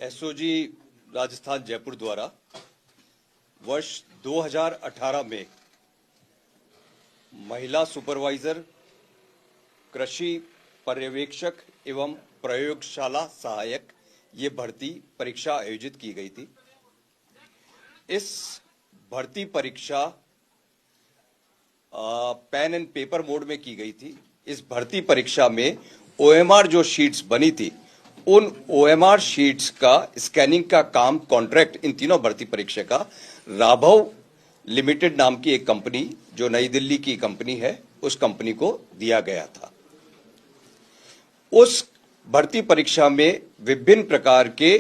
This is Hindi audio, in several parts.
एसओजी राजस्थान जयपुर द्वारा वर्ष 2018 में महिला सुपरवाइजर, कृषि पर्यवेक्षक एवं प्रयोगशाला सहायक ये भर्ती परीक्षा आयोजित की गई थी। इस भर्ती परीक्षा पेन एंड पेपर मोड में की गई थी। इस भर्ती परीक्षा में ओएमआर जो शीट्स बनी थी, उन ओएमआर शीट्स का स्कैनिंग का काम कॉन्ट्रैक्ट इन तीनों भर्ती परीक्षा का राघव लिमिटेड नाम की एक कंपनी जो नई दिल्ली की कंपनी है, उस कंपनी को दिया गया था। उस भर्ती परीक्षा में विभिन्न प्रकार के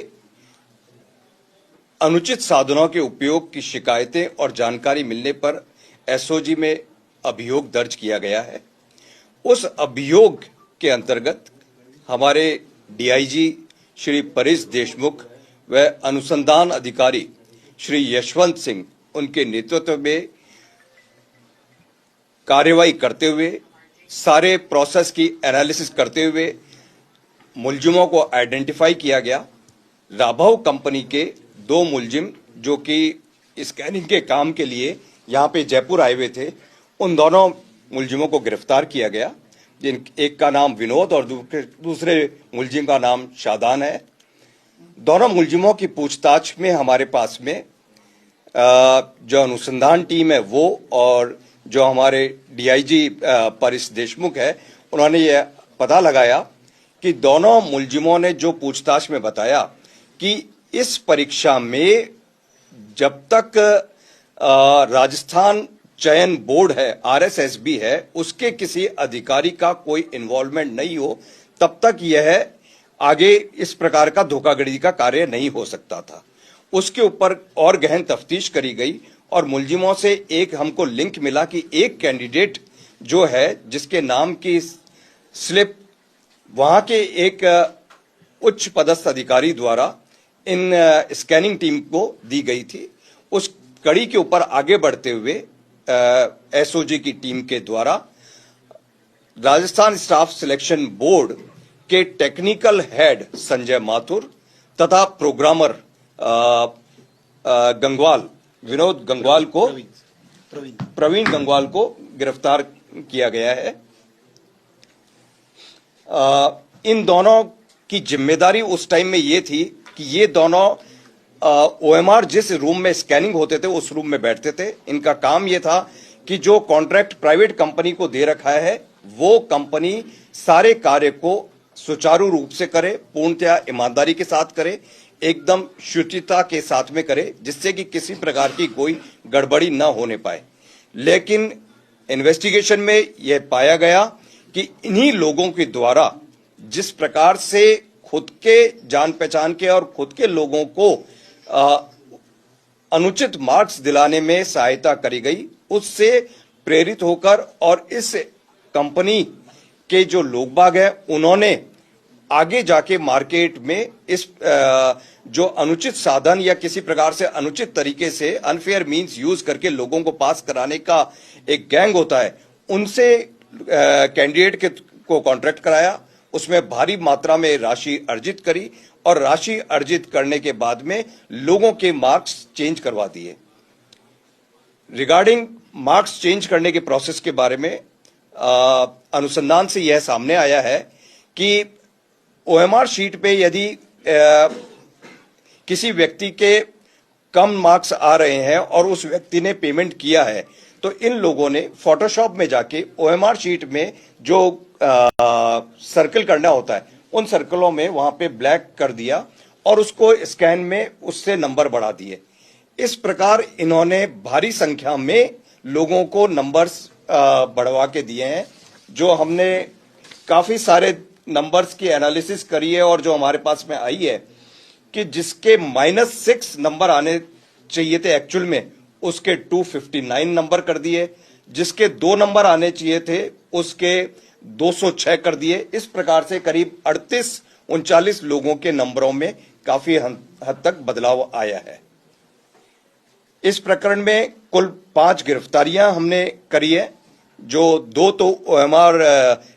अनुचित साधनों के उपयोग की शिकायतें और जानकारी मिलने पर एसओजी में अभियोग दर्ज किया गया है। उस अभियोग के अंतर्गत हमारे डीआईजी श्री परेश देशमुख व अनुसंधान अधिकारी श्री यशवंत सिंह उनके नेतृत्व में कार्यवाही करते हुए, सारे प्रोसेस की एनालिसिस करते हुए मुलजिमों को आइडेंटिफाई किया गया। राघव कंपनी के 2 मुलजिम जो कि स्कैनिंग के काम के लिए यहाँ पे जयपुर आए हुए थे, उन दोनों मुलजिमों को गिरफ्तार किया गया। जिन एक का नाम विनोद और दूसरे मुलजिम का नाम शादान है। दोनों मुलजिमों की पूछताछ में हमारे पास में जो अनुसंधान टीम है वो और जो हमारे डीआईजी परेश देशमुख है, उन्होंने ये पता लगाया कि दोनों मुलजिमों ने जो पूछताछ में बताया कि इस परीक्षा में जब तक राजस्थान चयन बोर्ड है, आरएसएसबी है, उसके किसी अधिकारी का कोई इन्वॉल्वमेंट नहीं हो, तब तक यह आगे इस प्रकार का धोखाधड़ी का कार्य नहीं हो सकता था। उसके ऊपर और गहन तफ्तीश करी गई और मुलजिमों से एक हमको लिंक मिला कि एक कैंडिडेट जो है, जिसके नाम की स्लिप वहां के एक उच्च पदस्थ अधिकारी द्वारा इन स्कैनिंग टीम को दी गई थी। उस कड़ी के ऊपर आगे बढ़ते हुए एसओजी की टीम के द्वारा राजस्थान स्टाफ सिलेक्शन बोर्ड के टेक्निकल हेड संजय माथुर तथा प्रोग्रामर गंगवाल, विनोद गंगवाल को, प्रवीण गंगवाल को गिरफ्तार किया गया है। इन दोनों की जिम्मेदारी उस टाइम में ये थी कि ये दोनों ओएमआर जिस रूम में स्कैनिंग होते थे उस रूम में बैठते थे। इनका काम ये था कि जो कॉन्ट्रैक्ट प्राइवेट कंपनी को दे रखा है वो कंपनी सारे कार्य को सुचारू रूप से करे, पूर्णतया ईमानदारी के साथ करे, एकदम शुचिता के साथ में करे, जिससे कि किसी प्रकार की कोई गड़बड़ी न होने पाए। लेकिन इन्वेस्टिगेशन में यह पाया गया कि इन्हीं लोगों के द्वारा जिस प्रकार से खुद के जान पहचान के और खुद के लोगों को अनुचित मार्क्स दिलाने में सहायता करी गई, उससे प्रेरित होकर और इस कंपनी के जो लोग बाग हैं उन्होंने आगे जाके मार्केट में इस जो अनुचित साधन या किसी प्रकार से अनुचित तरीके से अनफेयर मींस यूज करके लोगों को पास कराने का एक गैंग होता है, उनसे कैंडिडेट को कॉन्ट्रैक्ट कराया। उसमें भारी मात्रा में राशि अर्जित करी और राशि अर्जित करने के बाद में लोगों के मार्क्स चेंज करवा दिए। रिगार्डिंग मार्क्स चेंज करने के प्रोसेस के बारे में अनुसंधान से यह सामने आया है कि ओएमआर शीट पे यदि किसी व्यक्ति के कम मार्क्स आ रहे हैं और उस व्यक्ति ने पेमेंट किया है, तो इन लोगों ने फोटोशॉप में जाके ओएमआर शीट में जो सर्कल करना होता है, उन सर्कलों में वहां पे ब्लैक कर दिया और उसको स्कैन में उससे नंबर बढ़ा दिए। इस प्रकार इन्होंने भारी संख्या में लोगों को नंबर्स बढ़वा के दिए हैं। जो हमने काफी सारे नंबर्स की एनालिसिस करी है और जो हमारे पास में आई है कि जिसके -6 नंबर आने चाहिए थे एक्चुअल में, उसके 259 नंबर कर दिए। जिसके 2 नंबर आने चाहिए थे उसके 206 कर दिए। इस प्रकार से करीब 38-39 लोगों के नंबरों में काफी हद तक बदलाव आया है। इस प्रकरण में कुल 5 गिरफ्तारियां हमने करी है, जो 2 तो OMR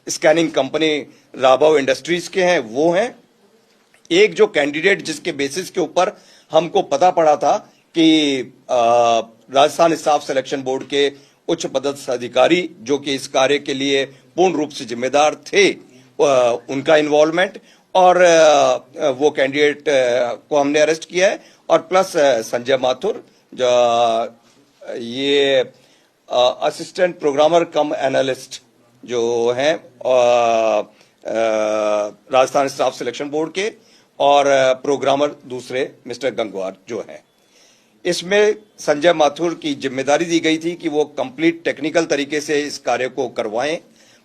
scanning company Raghav industries के हैं वो हैं, एक जो कैंडिडेट जिसके बेसिस के ऊपर हमको पता पड़ा था कि राजस्थान स्टाफ सिलेक्शन बोर्ड के उच्च पदस्थ अधिकारी जो कि इस कार्य के लिए पूर्ण रूप से जिम्मेदार थे, उनका इन्वॉल्वमेंट, और वो कैंडिडेट को हमने अरेस्ट किया है। और प्लस संजय माथुर, जो ये असिस्टेंट प्रोग्रामर कम एनालिस्ट जो हैं राजस्थान स्टाफ सिलेक्शन बोर्ड के, और प्रोग्रामर दूसरे मिस्टर गंगवार जो हैं। इसमें संजय माथुर की जिम्मेदारी दी गई थी कि वो कंप्लीट टेक्निकल तरीके से इस कार्य को करवाएं,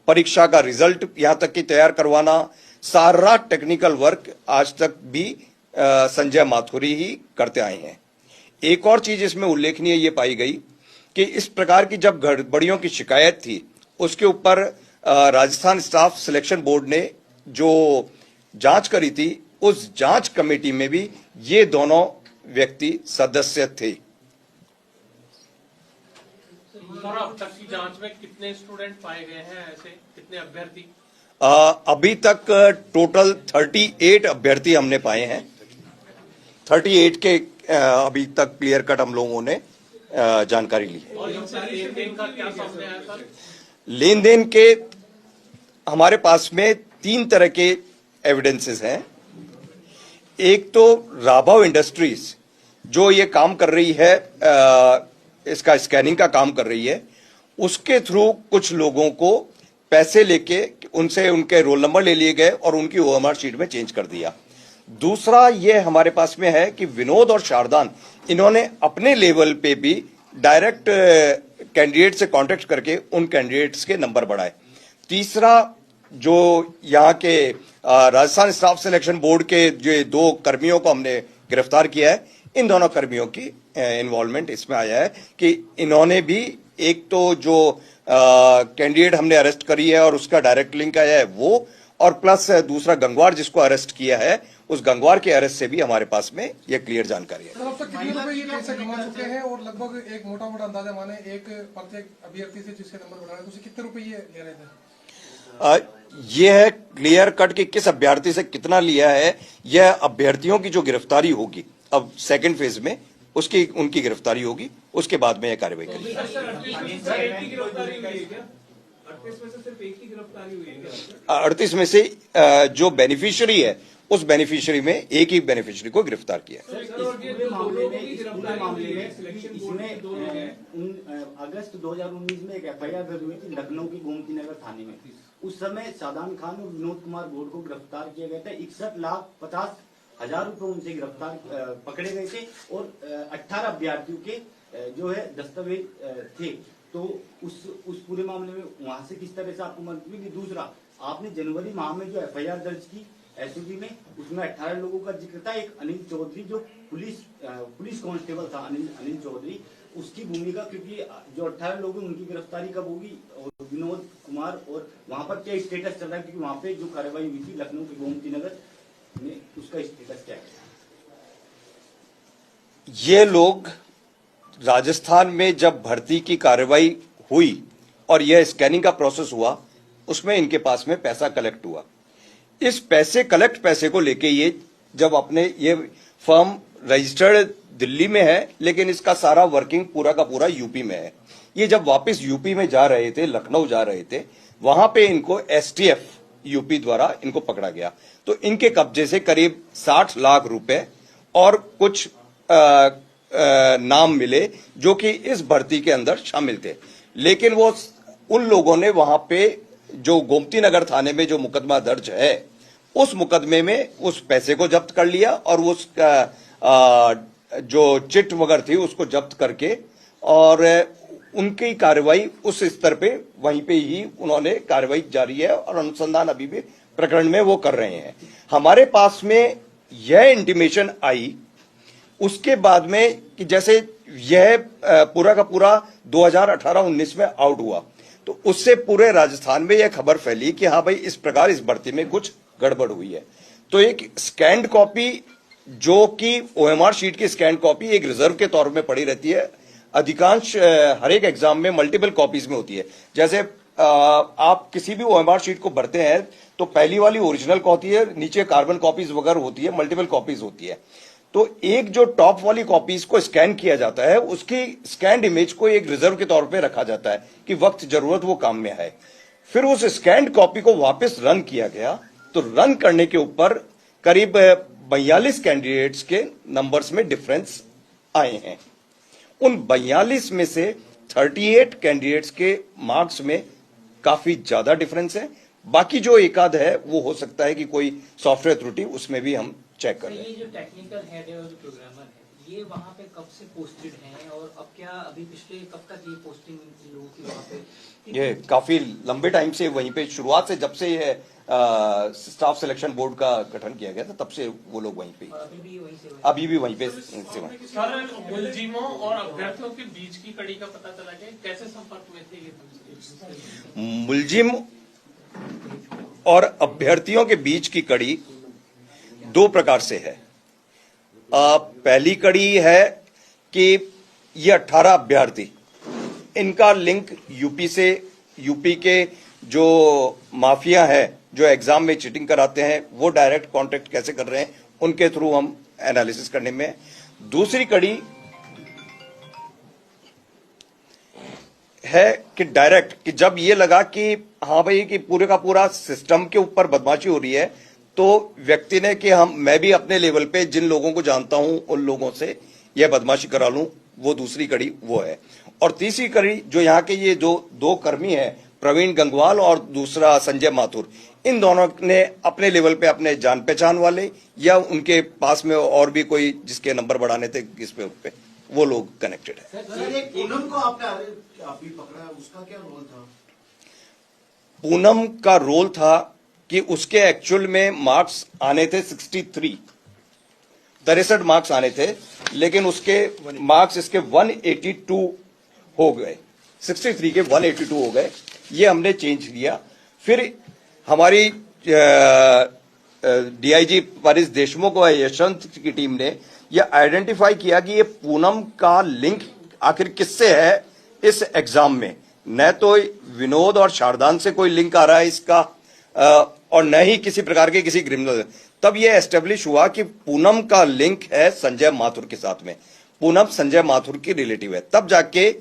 परीक्षा का रिजल्ट यहां तक कि तैयार करवाना, सारा टेक्निकल वर्क आज तक भी संजय माथुरी ही करते आए हैं। एक और चीज इसमें उल्लेखनीय ये पाई गई कि इस प्रकार की जब गड़बड़ियों की शिकायत थी, उसके ऊपर राजस्थान स्टाफ सिलेक्शन बोर्ड ने जो जांच करी थी, उस जांच कमेटी में भी ये दोनों व्यक्ति सदस्य थे। सर, अब तक की जांच में कितने स्टूडेंट पाए गए हैं, ऐसे कितने अभ्यर्थी? अभी तक टोटल 38 अभ्यर्थी हमने पाए हैं। 38 के अभी तक क्लियर कट हम लोगों ने जानकारी ली है। और इनसे लेन-देन का क्या सामने आया सर? लेन देन के हमारे पास में 3 तरह के एविडेंसेस हैं। एक तो राघव इंडस्ट्रीज जो ये काम कर रही है, इसका स्कैनिंग का काम कर रही है, उसके थ्रू कुछ लोगों को पैसे लेके उनसे उनके रोल नंबर ले लिए गए और उनकी ओएमआर शीट में चेंज कर दिया। दूसरा ये हमारे पास में है कि विनोद और शारदान, इन्होंने अपने लेवल पे भी डायरेक्ट कैंडिडेट से कांटेक्ट करके उन कैंडिडेट्स के नंबर बढ़ाए। तीसरा, जो यहाँ के राजस्थान स्टाफ सिलेक्शन बोर्ड के जो 2 कर्मियों को हमने गिरफ्तार किया है, इन दोनों कर्मियों की इन्वॉल्वमेंट इसमें आया है कि इन्होंने भी, एक तो जो कैंडिडेट हमने अरेस्ट करी है और उसका डायरेक्ट लिंक आया है वो, और प्लस दूसरा गंगवार जिसको अरेस्ट किया है, उस गंगवार के अरेस्ट से भी हमारे पास में ये क्लियर जानकारी है। सर, अब तक कितने रुपए ये पैसे कमा चुके हैं, और लगभग एक मोटा अंदाजा माने एक प्रत्येक अभ्यर्थी से जिसके नंबर बढ़ा रहे हैं, तो कितने रुपए ये ले रहे थे? ये है क्लियर कट कि किस अभ्यर्थी से कितना लिया है, यह अभ्यर्थियों की जो गिरफ्तारी होगी अब सेकंड फेज में, उसकी उनकी गिरफ्तारी होगी, उसके बाद में यह कार्रवाई करेगी। 38 में से जो बेनिफिशियरी है, उस बेनिफिशियरी में एक ही बेनिफिशियरी को गिरफ्तार किया। अगस्त 2019 में एक एफआईआर दर्ज हुई थी लखनऊ की गोमती नगर थाने में। उस समय सादान खान और विनोद कुमार गोड को गिरफ्तार किया गया था। 61,50,000 रुपए उनसे गिरफ्तार पकड़े गए थे, और 18 अभ्यर्थियों के जो है दस्तावेज थे। तो उस पूरे मामले में वहां से किस तरह से आपको मदद मिली? दूसरा, आपने जनवरी माह में जो एफआईआर दर्ज की एसओजी में, उसमें 18 लोगों का जिक्र था। एक अनिल चौधरी जो पुलिस कांस्टेबल था, अनिल चौधरी, उसकी भूमिका, क्योंकि जो 18 लोग हैं उनकी गिरफ्तारी कब होगी, और विनोद कुमार, और वहां पर क्या स्टेटस चल रहा है, क्योंकि वहां पे जो कार्रवाई हुई थी लखनऊ के गोमती नगर में, उसका स्टेटस क्या है? ये लोग राजस्थान में जब भर्ती की कार्रवाई हुई और यह स्कैनिंग का प्रोसेस हुआ, उसमें इनके पास में पैसा कलेक्ट हुआ। इस पैसे को लेके ये जब अपने, ये फर्म रजिस्टर्ड दिल्ली में है, लेकिन इसका सारा वर्किंग पूरा का पूरा यूपी में है। ये जब वापस यूपी में जा रहे थे, लखनऊ जा रहे थे, वहां पे इनको एसटीएफ यूपी द्वारा इनको पकड़ा गया। तो इनके कब्जे से करीब 60 लाख रुपए और कुछ नाम मिले जो कि इस भर्ती के अंदर शामिल थे। लेकिन वो उन लोगों ने वहां पे जो गोमती नगर थाने में जो मुकदमा दर्ज है, उस मुकदमे में उस पैसे को जब्त कर लिया और उस जो चिट वगैरह थी उसको जब्त करके, और उनकी कार्रवाई उस स्तर पे वहीं पे ही उन्होंने कार्रवाई जारी है और अनुसंधान अभी भी प्रकरण में वो कर रहे हैं। हमारे पास में यह इंटीमेशन आई उसके बाद में कि जैसे यह पूरा का पूरा 2018-19 में आउट हुआ, तो उससे पूरे राजस्थान में यह खबर फैली कि हाँ भाई, इस प्रकार इस भर्ती में कुछ गड़बड़ हुई है। तो एक स्कैंड कॉपी, जो कि ओएमआर शीट की स्कैंड कॉपी एक रिजर्व के तौर में पड़ी रहती है, अधिकांश हर एक एग्जाम में मल्टीपल कॉपीज में होती है। जैसे आप किसी भी ओएमआर शीट को भरते हैं तो पहली वाली ओरिजिनल होती है, नीचे कार्बन कॉपीज वगैरह होती है, मल्टीपल कॉपीज होती है। तो एक जो टॉप वाली कॉपीज को स्कैन किया जाता है, उसकी स्कैन्ड इमेज को एक रिजर्व के तौर पे रखा जाता है कि वक्त जरूरत वो काम में आए। फिर उस स्कैन्ड कॉपी को वापस रन किया गया, तो रन करने के ऊपर करीब 42 कैंडिडेट्स के नंबर्स में डिफरेंस आए हैं। उन 42 में से 38 कैंडिडेट्स के मार्क्स में काफी ज्यादा डिफरेंस है। बाकी जो एकाध है वो हो सकता है कि कोई सॉफ्टवेयर त्रुटि, उसमें भी हम चेक कर रहे हैं। ये जो टेक्निकल हेड है और जो प्रोग्रामर है, ये वहाँ पे कब से पोस्टेड हैं और अब क्या अभी पिछले कब तक ये पोस्टिंग लोगों की वहाँ पे? ये काफी लंबे टाइम से वहीं पे, शुरुआत से जब से ये स्टाफ सिलेक्शन बोर्ड का गठन किया गया था, तब से वो लोग वहीं पे, और अभी भी वहीं से अभी भी वहीं पे सेवा। सर, मुलजिमों और अभ्यर्थियों के बीच की कड़ी का पता चला कि कैसे संपर्क में थे ये? मुलजिम और अभ्यर्थियों के बीच की कड़ी दो प्रकार से है। पहली कड़ी है कि ये 18 अभ्यर्थी, इनका लिंक यूपी से, यूपी के जो माफिया है जो एग्जाम में चीटिंग कराते हैं, वो डायरेक्ट कांटेक्ट कैसे कर रहे हैं, उनके थ्रू हम एनालिसिस करने में। दूसरी कड़ी है कि डायरेक्ट, कि जब ये लगा कि हाँ भाई कि पूरे का पूरा सिस्टम के ऊपर बदमाशी हो रही है, तो व्यक्ति ने कि मैं भी अपने लेवल पे जिन लोगों को जानता हूं उन लोगों से यह बदमाशी करा लूं, वो दूसरी कड़ी वो है। और तीसरी कड़ी जो यहाँ के ये जो दो कर्मी हैं, प्रवीण गंगवाल और दूसरा संजय माथुर, इन दोनों ने अपने लेवल पे अपने जान पहचान वाले या उनके पास में और भी कोई जिसके नंबर बढ़ाने थे इस पे वो लोग कनेक्टेड है। सर, एक पूनम को आपने अभी पकड़ा है, उसका क्या रोल था? पूनम का रोल था कि उसके एक्चुअल में मार्क्स आने थे 63 मार्क्स आने थे, लेकिन उसके मार्क्स इसके 182 हो गए, 63 के 182 हो गए। ये हमने चेंज किया। फिर हमारी डीआईजी पारिस देशमुख और यशवंत की टीम ने यह आइडेंटिफाई किया कि ये पूनम का लिंक आखिर किससे है इस एग्जाम में। न तो विनोद और शारदान से कोई लिंक आ रहा है इसका, और न ही किसी प्रकार के किसी क्रिमिनल। तब यह एस्टेब्लिश हुआ कि पूनम का लिंक है संजय माथुर के साथ में, पूनम संजय माथुर की रिलेटिव है। तब जाके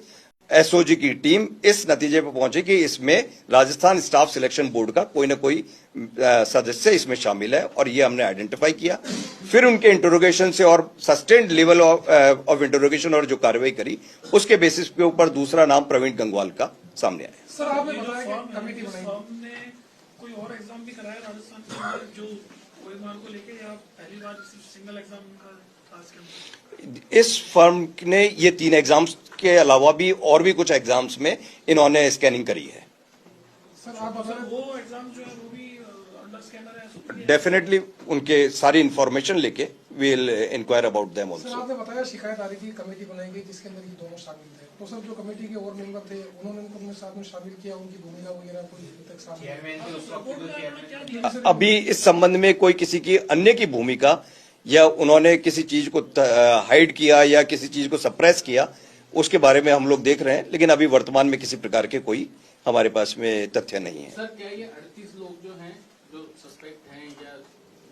एसओजी की टीम इस नतीजे पर पहुंची कि इसमें राजस्थान स्टाफ सिलेक्शन बोर्ड का कोई ना कोई सदस्य इसमें शामिल है, और ये हमने आइडेंटिफाई किया। फिर उनके इंटरोगेशन से और सस्टेन्ड लेवल ऑफ इंटरोगेशन और जो कार्रवाई करी, उसके बेसिस के ऊपर दूसरा नाम प्रवीण गंगवाल का सामने आया। सर, आपने बताया कि कमेटी बनाई, कोई और एग्जाम भी कराया राजस्थान के अंदर जो ओएमआर को लेके, या पहली बार सिंगल एग्जाम का था इसके अंदर? इस फर्म ने ये 3 एग्जाम्स के अलावा भी और भी कुछ एग्जाम्स में इन्होंने स्कैनिंग करी है। सर आप बता रहे वो एग्जाम जो है वो भी अंडर स्कैनर है? डेफिनेटली उनके सारी इंफॉर्मेशन लेके will inquire about them sir, also. आपने बताया शिकायत आ रही थी, कमेटी बनाई गई जिसके अंदर ये दोनों शामिल थे। तो सर जो कमेटी के और मेंबर थे उन्होंने उनको अपने साथ में शामिल किया, उनकी भूमिका वगैरह कोई अभी तक सामने? अभी इस संबंध में कोई किसी की अन्य की भूमिका या उन्होंने किसी चीज को हाइड किया या किसी चीज को सप्रेस किया, उसके बारे में हम लोग देख रहे हैं, लेकिन अभी वर्तमान में किसी प्रकार के कोई हमारे पास में तथ्य नहीं है। सर, क्या ये 38 लोग जो हैं जो सस्पेक्ट हैं, या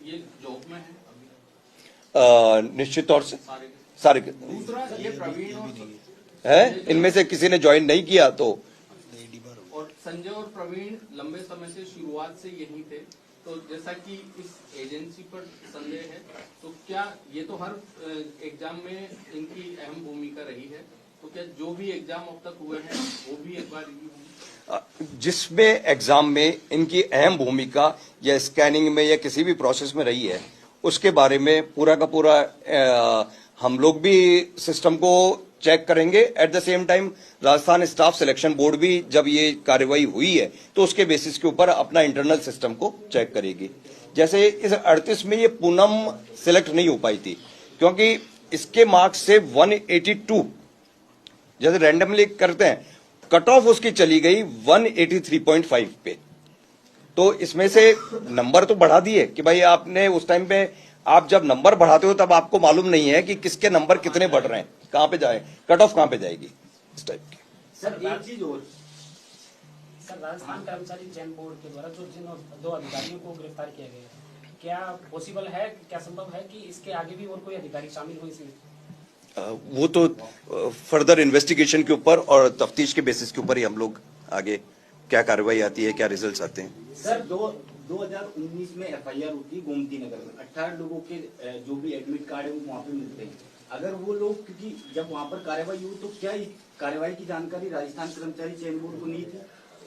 ये जॉब में हैं अभी? निश्चित तौर से सारे सारे दूसरा ये प्रवीण है, इनमें से किसी ने ज्वाइन नहीं किया तो और संजय और प्रवीण लंबे समय से शुरुआत से यही थे। तो जैसा कि इस एजेंसी पर संदेह है, तो क्या ये तो हर एग्जाम में इनकी अहम भूमिका रही है, तो क्या जो भी एग्जाम अब तक हुए हैं वो भी एक बार रिव्यू होंगे? जिसमें एग्जाम में इनकी अहम भूमिका या स्कैनिंग में या किसी भी प्रोसेस में रही है, उसके बारे में पूरा का पूरा हम लोग भी सिस्टम को चेक करेंगे। At the same time Rajasthan staff selection board भी जब ये कार्रवाई हुई है तो उसके बेसिस के ऊपर अपना इंटरनल सिस्टम को चेक करेगी। जैसे इस 38 में ये पूनम सिलेक्ट नहीं हो पाई थी क्योंकि इसके मार्क्स से 182 जैसे रैंडमली करते हैं, कट ऑफ उसकी चली गई 183.5 पे। तो इसमें से नंबर तो बढ़ा दिए कि भाई आपने उस टाइम पे, आप जब नंबर बढ़ाते हो तब आपको मालूम नहीं है कि किसके नंबर कितने बढ़ रहे हैं, कहां पे जाए, कट ऑफ कहां पे जाएगी, इस टाइप की। सर एक चीज और, सर, राजस्थान कर्मचारी चयन बोर्ड के द्वारा जो जिन 2 अधिकारियों को गिरफ्तार किया गया है, क्या पॉसिबल है, क्या संभव है कि इसके आगे भी और कोई अधिकारी शामिल हो इसमें? वो तो फर्दर इन्वेस्टिगेशन के ऊपर और तफ्तीश के बेसिस के ऊपर ही हम लोग आगे क्या कार्रवाई आती है, क्या रिजल्ट्स आते हैं। सर 2019 में एफआईआर होती है गोमती नगर में, 18 लोगों के जो भी एडमिट कार्ड है वो वहाँ पे मिलते हैं। अगर वो लोग, क्योंकि जब वहाँ पर कार्रवाई हुई तो क्या इस कार्रवाई की जानकारी राजस्थान कर्मचारी चयन बोर्ड को नहीं थी?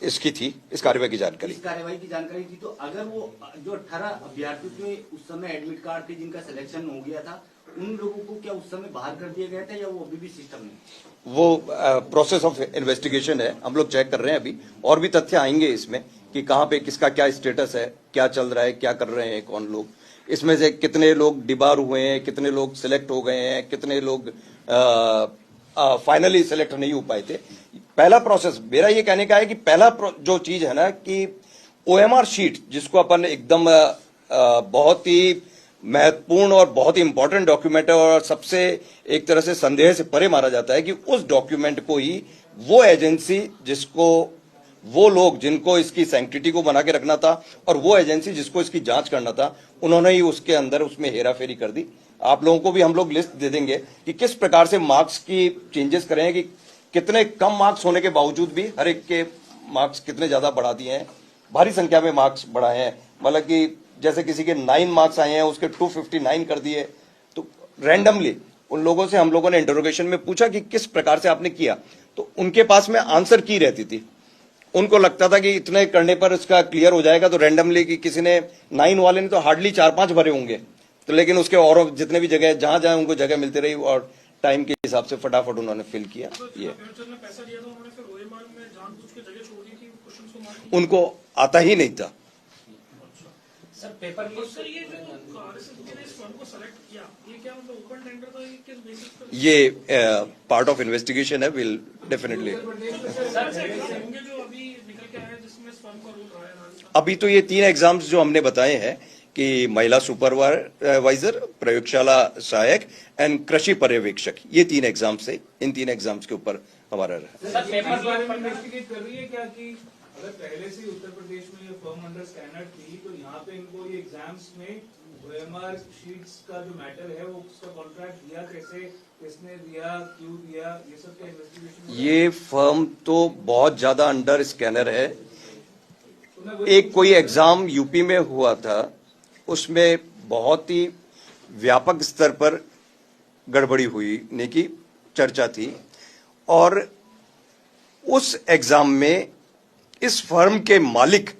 इसकी थी, इस कार्रवाई की जानकारी। इस कार्रवाई की जानकारी थी, तो अगर वो जो 18 अभ्यर्थियों के उस समय एडमिट कार्ड थे जिनका सिलेक्शन हो गया था, उन लोगों को क्या उस समय बाहर कर दिया गया था या वो अभी भी सिस्टम में? वो प्रोसेस ऑफ इन्वेस्टिगेशन है, हम लोग चेक कर रहे हैं अभी, और भी तथ्य आएंगे इसमें कि कहाँ पे किसका क्या स्टेटस है, क्या चल रहा है, क्या कर रहे हैं कौन लोग, इसमें से कितने लोग डिबार हुए हैं, कितने लोग सिलेक्ट हो गए हैं, कितने लोग फाइनली सिलेक्ट नहीं हो पाए थे। पहला प्रोसेस मेरा ये कहने का है कि पहला जो चीज है ना कि ओएमआर शीट, जिसको अपन एकदम बहुत ही महत्वपूर्ण और बहुत ही इंपॉर्टेंट डॉक्यूमेंट है और सबसे एक तरह से संदेह से परे मारा जाता है कि उस डॉक्यूमेंट को ही वो एजेंसी वो लोग जिनको इसकी सैंक्टिटी को बना के रखना था और वो एजेंसी जिसको इसकी जांच करना था, उन्होंने ही उसके अंदर उसमें हेराफेरी कर दी। आप लोगों को भी हम लोग लिस्ट दे देंगे कि किस प्रकार से मार्क्स की चेंजेस करें, कि कितने कम मार्क्स होने के बावजूद भी हर एक के मार्क्स कितने ज्यादा बढ़ा दिए हैं, भारी संख्या में मार्क्स बढ़ाए हैं। मतलब कि जैसे किसी के 9 मार्क्स आए हैं उसके 259 कर दिए। तो रैंडमली उन लोगों से हम लोगों ने इंटरोगेशन में पूछा कि किस प्रकार से आपने किया, तो उनके पास में आंसर की रहती थी। उनको लगता था कि इतने करने पर इसका क्लियर हो जाएगा, तो रैंडमली कि किसी ने 9 वाले ने तो हार्डली 4-5 भरे होंगे, तो लेकिन उसके और जितने भी जगह जहां जहां उनको जगह मिलती रही और टाइम के हिसाब से फटाफट उन्होंने फिल किया। ये पैसा दिया था उन्होंने, फिर ओएमआर में जानबूझ के जगह छोड़ दी थी क्वेश्चंस को मार के। उनको आता ही नहीं था। सर, पेपर लीक, सर ये जो आरएसएस ने इस फर्म को सेलेक्ट किया, ये क्या मतलब ओपन टेंडर था, ये किस बेसिस पर? ये पार्ट ऑफ इन्वेस्टिगेशन है, विल डेफिनेटली। होंगे जो अभी निकल के आए जिसमें इस फर्म का रोल रहा है राजस्थान? अभी तो ये 3 एग्जाम्स जो हमने बताए हैं कि महिला सुपरवाइजर, प्रयोगशाला सहायक एंड कृषि पर्यवेक्षक, ये 3 एग्जाम्स है। इन 3 एग्जाम्स के ऊपर हमारा रहा। सर, पेपर बारे में इन्वेस्टिगेट कर रही है क्या कि अगर पहले से उत्तर प्रदेश में ये फर्म अंडर स्कैनर थी, तो यहाँ पे इनको ये एग्जाम्स में ओएमआर शीट्स का जो मैटर है वो उसका कॉन्ट्रैक्ट दिया कैसे, किसने दिया, क्यों दिया, ये सब का इन्वेस्टिगेशन? ये फर्म तो बहुत ज्यादा अंडर स्कैनर है। एक कोई एग्जाम यूपी में हुआ था, उसमें बहुत ही व्यापक स्तर पर गड़बड़ी हुई ने की चर्चा थी, और उस एग्जाम में इस फर्म के मालिक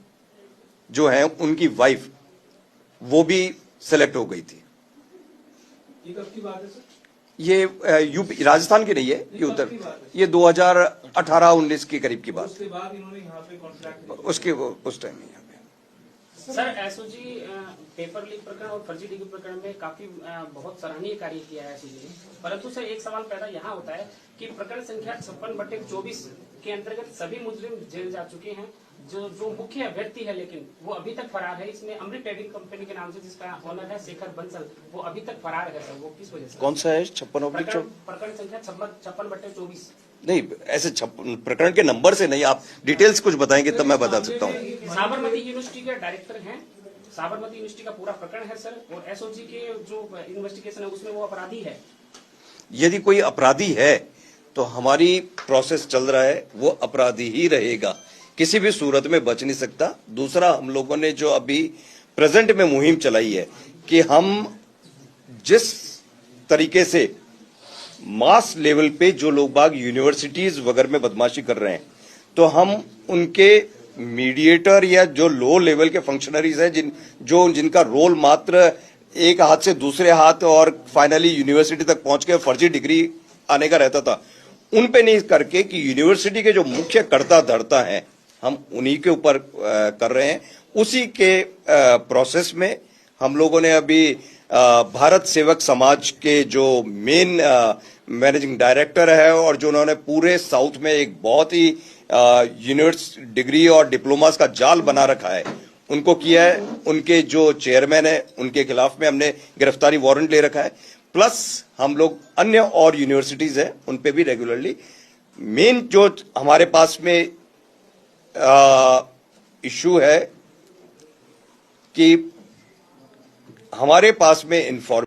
जो हैं उनकी वाइफ वो भी सिलेक्ट हो गई थी। ये कब की बात है सर? ये यूपी, राजस्थान की नहीं है, ये उत्तर, ये 2018-19 के करीब की बात। उसके बाद इन्होंने यहाँ पे कॉन्ट्रैक्ट उसके उस टाइम में सर, एसओजी पेपर लीक प्रकरण और फर्जी डिग्री प्रकरण में काफी बहुत सराहनीय कार्य किया है एसओजी ने, परंतु सर एक सवाल पैदा यहाँ होता है कि प्रकरण संख्या 56/24 के अंतर्गत सभी मुजरिम जेल जा चुके हैं। जो मुख्य व्यक्ति है लेकिन वो अभी तक फरार है। इसमें अमृत ट्रेडिंग कंपनी के नाम से जिसका ऑनर है शेखर बंसल, वो अभी तक फरार है। सर वो किस वजह से? कौन सा है? 56/24? प्रकरण संख्या 56/24। नहीं, ऐसे प्रकरण के नंबर से नहीं, आप डिटेल्स कुछ बताएंगे तब मैं बता सकता हूँ। साबरमती यूनिवर्सिटी के डायरेक्टर हैं, साबरमती यूनिवर्सिटी का पूरा प्रकरण है सर, और एसओजी के जो इन्वेस्टिगेशन है उसमें वो अपराधी है। यदि कोई अपराधी है तो हमारी प्रोसेस चल रहा है, वो अपराधी ही रहेगा, किसी भी सूरत में बच नहीं सकता। दूसरा, हम लोगों ने जो अभी प्रेजेंट में मुहिम चलाई है कि हम जिस तरीके से मास लेवल पे जो लोग बाग यूनिवर्सिटीज वगैरह में बदमाशी कर रहे हैं, तो हम उनके मीडिएटर या जो लो लेवल के फंक्शनरीज हैं जिनका रोल मात्र एक हाथ से दूसरे हाथ और फाइनली यूनिवर्सिटी तक पहुंच के फर्जी डिग्री आने का रहता था, उन पे नहीं करके कि यूनिवर्सिटी के जो मुख्य कर्ता धर्ता हैं हम उन्हीं के ऊपर कर रहे हैं। उसी के प्रोसेस में हम लोगों ने अभी भारत सेवक समाज के जो मेन मैनेजिंग डायरेक्टर है और जो उन्होंने पूरे साउथ में एक बहुत ही यूनिवर्सिटी डिग्री और डिप्लोमास का जाल बना रखा है, उनको किया है। उनके जो चेयरमैन है उनके खिलाफ में हमने गिरफ्तारी वारंट ले रखा है। प्लस हम लोग अन्य और यूनिवर्सिटीज हैं उन पे भी रेगुलरली, मेन जो हमारे पास में इशू है कि हमारे पास में इंफॉर्मेशन